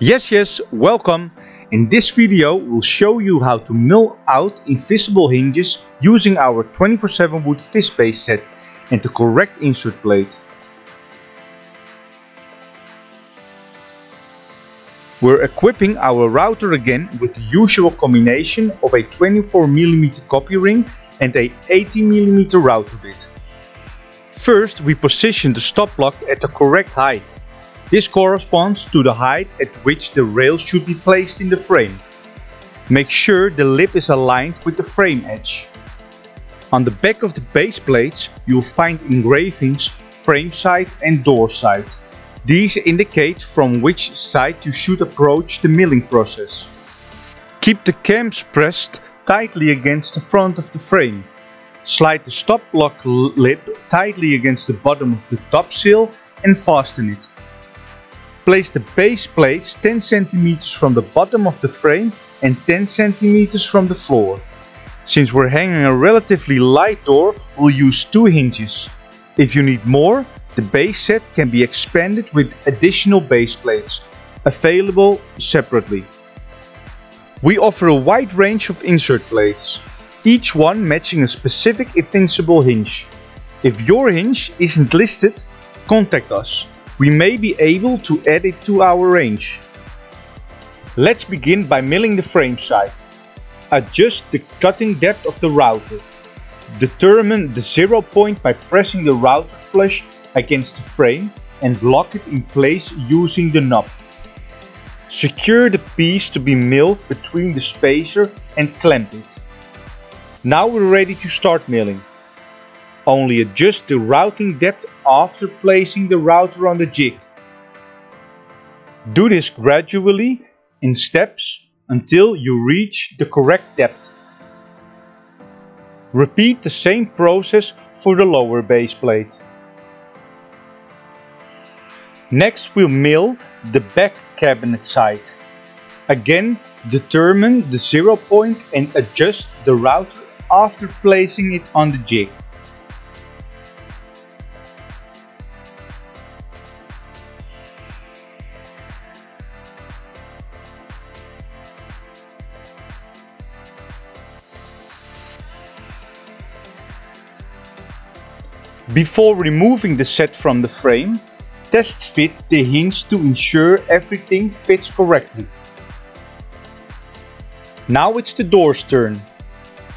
Yes, welcome. In this video we'll show you how to mill out invisible hinges using our 24/7 wood FIS Basic set and the correct insert plate. We're equipping our router again with the usual combination of a 24mm copy ring and a 80mm router bit. First we position the stop block at the correct height. This corresponds to the height at which the rail should be placed in the frame. Make sure the lip is aligned with the frame edge. On the back of the base plates you'll find engravings frame side and door side. These indicate from which side you should approach the milling process. Keep the cams pressed tightly against the front of the frame. Slide the stop block lip tightly against the bottom of the top sill and fasten it. Place the base plates 10 cm from the bottom of the frame and 10 cm from the floor. Since we're hanging a relatively light door, we'll use 2 hinges. If you need more, the base set can be expanded with additional base plates, available separately. We offer a wide range of insert plates, each one matching a specific Invisible hinge. If your hinge isn't listed, contact us. We may be able to add it to our range. Let's begin by milling the frame side. Adjust the cutting depth of the router. Determine the 0 point by pressing the router flush against the frame and lock it in place using the knob. Secure the piece to be milled between the spacer and clamp it. Now we're ready to start milling. Only adjust the routing depth after placing the router on the jig. Do this gradually in steps until you reach the correct depth. Repeat the same process for the lower base plate. Next we'll mill the back cabinet side. Again, determine the 0 point and adjust the router after placing it on the jig. Before removing the set from the frame, test fit the hinge to ensure everything fits correctly. Now it's the door's turn.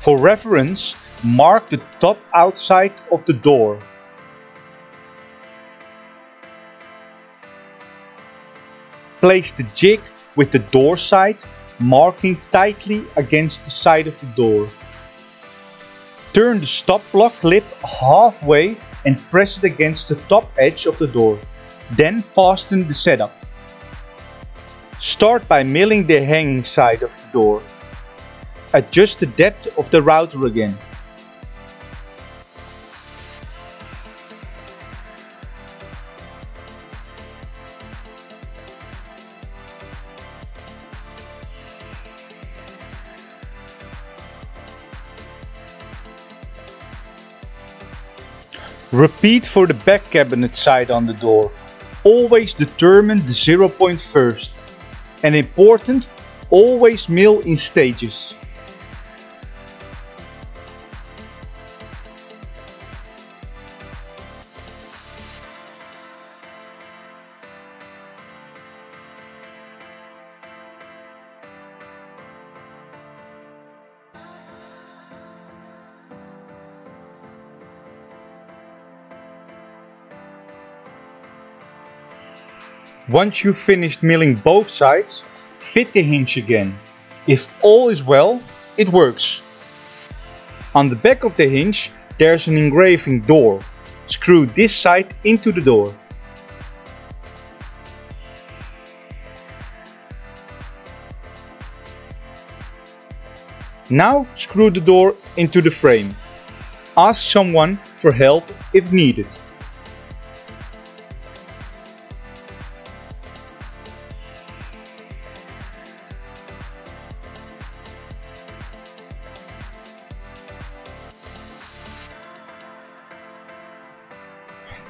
For reference, mark the top outside of the door. Place the jig with the door side, marking tightly against the side of the door. Turn the stop block lip halfway and press it against the top edge of the door. Then fasten the setup. Start by milling the hanging side of the door. Adjust the depth of the router again. Repeat for the back cabinet side on the door. Always determine the 0 point first. And important, always mill in stages. Once you've finished milling both sides, fit the hinge again. If all is well, it works. On the back of the hinge there's an engraving door. Screw this side into the door. Now screw the door into the frame. Ask someone for help if needed.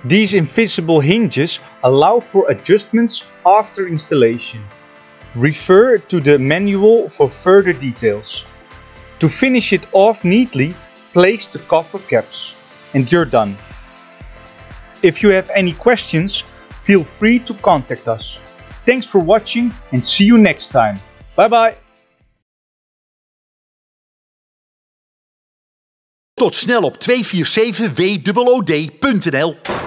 These invisible hinges allow for adjustments after installation. Refer to the manual for further details. To finish it off neatly, place the cover caps and you're done. If you have any questions, feel free to contact us. Thanks for watching and see you next time. Bye bye. Tot snel op 247wod.nl